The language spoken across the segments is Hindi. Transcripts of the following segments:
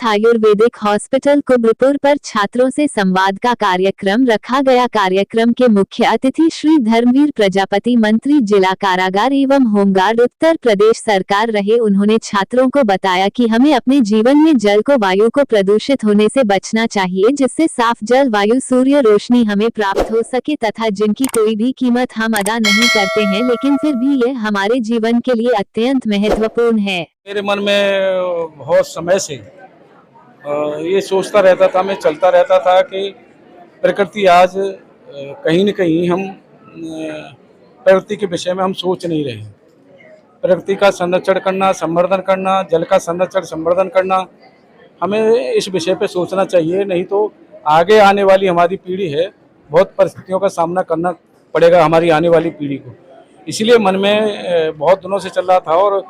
आयुर्वेदिक हॉस्पिटल कुबरपुर पर छात्रों से संवाद का कार्यक्रम रखा गया। कार्यक्रम के मुख्य अतिथि श्री धर्मवीर प्रजापति, मंत्री जिला कारागार एवं होमगार्ड उत्तर प्रदेश सरकार रहे। उन्होंने छात्रों को बताया कि हमें अपने जीवन में जल को, वायु को प्रदूषित होने से बचना चाहिए, जिससे साफ जल, वायु, सूर्य रोशनी हमें प्राप्त हो सके तथा जिनकी कोई भी कीमत हम अदा नहीं करते हैं, लेकिन फिर भी ये हमारे जीवन के लिए अत्यंत महत्वपूर्ण है। मेरे मन में बहुत समय से ये सोचता रहता था, मैं चलता रहता था कि प्रकृति आज कहीं न कहीं हम प्रकृति के विषय में हम सोच नहीं रहे हैं। प्रकृति का संरक्षण करना, संवर्धन करना, जल का संरक्षण संवर्धन करना, हमें इस विषय पे सोचना चाहिए। नहीं तो आगे आने वाली हमारी पीढ़ी है, बहुत परिस्थितियों का सामना करना पड़ेगा हमारी आने वाली पीढ़ी को। इसलिए मन में बहुत दिनों से चल रहा था और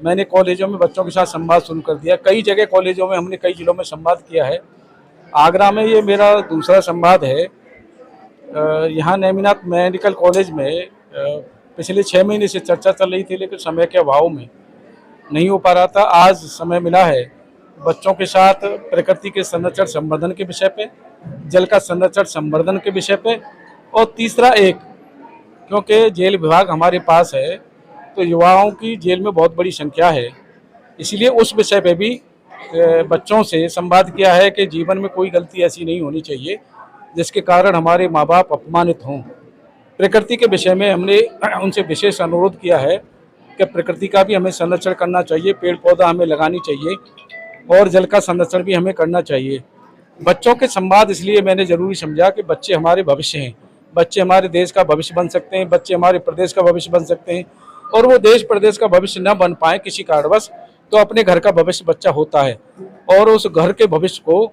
मैंने कॉलेजों में बच्चों के साथ संवाद शुरू कर दिया। कई जगह कॉलेजों में हमने कई जिलों में संवाद किया है। आगरा में ये मेरा दूसरा संवाद है। यहाँ नेमिनाथ मेडिकल कॉलेज में पिछले 6 महीने से चर्चा चल रही थी, लेकिन समय के अभाव में नहीं हो पा रहा था। आज समय मिला है बच्चों के साथ प्रकृति के संरक्षण संवर्धन के विषय पे, जल का संरक्षण संवर्धन के विषय पे, और तीसरा क्योंकि जेल विभाग हमारे पास है तो युवाओं की जेल में बहुत बड़ी संख्या है, इसलिए उस विषय पे भी बच्चों से संवाद किया है कि जीवन में कोई गलती ऐसी नहीं होनी चाहिए जिसके कारण हमारे माँ बाप अपमानित हों। प्रकृति के विषय में हमने उनसे विशेष अनुरोध किया है कि प्रकृति का भी हमें संरक्षण करना चाहिए, पेड़ पौधा हमें लगानी चाहिए और जल का संरक्षण भी हमें करना चाहिए। बच्चों के संवाद इसलिए मैंने ज़रूरी समझा कि बच्चे हमारे भविष्य हैं, बच्चे हमारे देश का भविष्य बन सकते हैं, बच्चे हमारे प्रदेश का भविष्य बन सकते हैं, और वो देश प्रदेश का भविष्य न बन पाए किसी कारणवश तो अपने घर का भविष्य बच्चा होता है, और उस घर के भविष्य को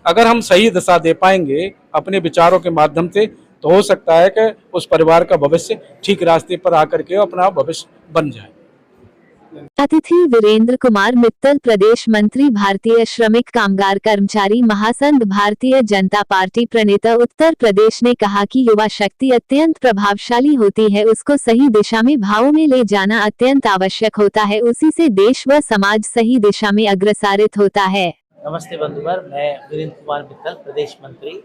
अगर हम सही दिशा दे पाएंगे अपने विचारों के माध्यम से तो हो सकता है कि उस परिवार का भविष्य ठीक रास्ते पर आकर के अपना भविष्य बन जाए। अतिथि वीरेंद्र कुमार मित्तल, प्रदेश मंत्री, भारतीय श्रमिक कामगार कर्मचारी महासंघ, भारतीय जनता पार्टी प्रणेता उत्तर प्रदेश ने कहा कि युवा शक्ति अत्यंत प्रभावशाली होती है, उसको सही दिशा में भावों में ले जाना अत्यंत आवश्यक होता है, उसी से देश व समाज सही दिशा में अग्रसरित होता है। नमस्ते बंधुवर, मैं वीरेंद्र कुमार मित्तल, प्रदेश मंत्री,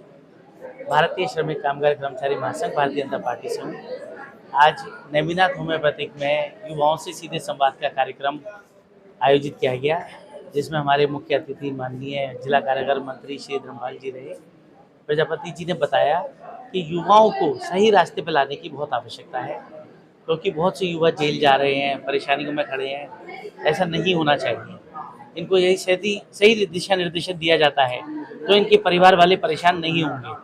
भारतीय श्रमिक कामगार कर्मचारी महासंघ, भारतीय जनता पार्टी से हूँ। आज नेमिनाथ होम्योपैथिक में युवाओं से सीधे संवाद का कार्यक्रम आयोजित किया गया, जिसमें हमारे मुख्य अतिथि माननीय जिला कारागार मंत्री श्री धर्मपाल जी रहे। प्रजापति जी ने बताया कि युवाओं को सही रास्ते पर लाने की बहुत आवश्यकता है, क्योंकि बहुत से युवा जेल जा रहे हैं, परेशानियों में खड़े हैं। ऐसा नहीं होना चाहिए। इनको यही सही दिशा निर्देशन दिया जाता है तो इनके परिवार वाले परेशान नहीं होंगे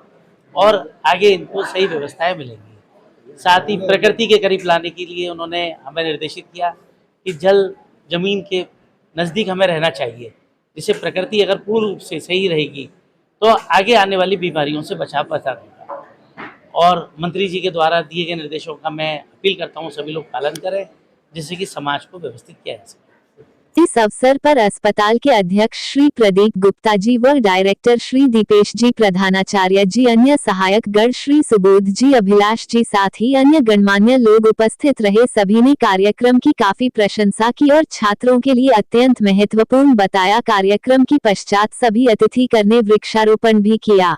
और आगे इनको सही व्यवस्थाएं मिलेंगी। साथ ही प्रकृति के करीब लाने के लिए उन्होंने हमें निर्देशित किया कि जल, जमीन के नज़दीक हमें रहना चाहिए, जिससे प्रकृति अगर पूर्ण रूप से सही रहेगी तो आगे आने वाली बीमारियों से बचाव होगा। और मंत्री जी के द्वारा दिए गए निर्देशों का मैं अपील करता हूँ सभी लोग पालन करें, जिससे कि समाज को व्यवस्थित किया जा सके। इस अवसर पर अस्पताल के अध्यक्ष श्री प्रदीप गुप्ता जी व डायरेक्टर श्री दीपेश जी, प्रधानाचार्य जी, अन्य सहायक गण श्री सुबोध जी, अभिलाष जी, साथ ही अन्य गणमान्य लोग उपस्थित रहे। सभी ने कार्यक्रम की काफी प्रशंसा की और छात्रों के लिए अत्यंत महत्वपूर्ण बताया। कार्यक्रम की पश्चात सभी अतिथिगण ने वृक्षारोपण भी किया।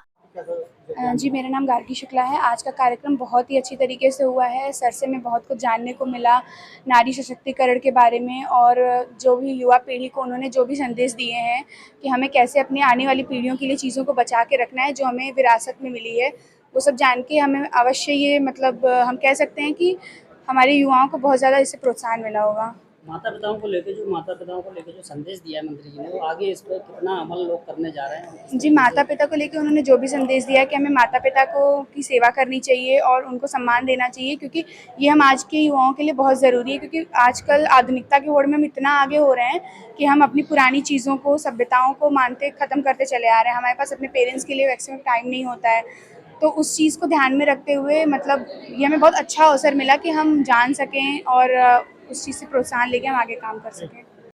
जी, मेरा नाम गार्गी शुक्ला है। आज का कार्यक्रम बहुत ही अच्छी तरीके से हुआ है। सर से मैं बहुत कुछ जानने को मिला नारी सशक्तिकरण के बारे में, और जो भी युवा पीढ़ी को उन्होंने जो भी संदेश दिए हैं कि हमें कैसे अपनी आने वाली पीढ़ियों के लिए चीज़ों को बचा के रखना है जो हमें विरासत में मिली है, वो सब जान के हमें अवश्य ये हम कह सकते हैं कि हमारे युवाओं को बहुत ज़्यादा इससे प्रोत्साहन मिला होगा। माता पिताओं को लेकर जो संदेश दिया है मंत्री जी ने, वो आगे इस पर कितना अमल लोग करने जा रहे हैं? जी, माता पिता को लेकर उन्होंने जो भी संदेश दिया है कि हमें माता पिता की सेवा करनी चाहिए और उनको सम्मान देना चाहिए, क्योंकि ये हम आज के युवाओं के लिए बहुत ज़रूरी है। क्योंकि आजकल आधुनिकता की होड़ में हम इतना आगे हो रहे हैं कि हम अपनी पुरानी चीज़ों को, सभ्यताओं को मानते ख़त्म करते चले आ रहे हैं। हमारे पास अपने पेरेंट्स के लिए मैक्सिमम टाइम नहीं होता है, तो उस चीज़ को ध्यान में रखते हुए ये हमें बहुत अच्छा अवसर मिला कि हम जान सकें और उस चीज़ से प्रोत्साहन लेके हम आगे काम कर सकें।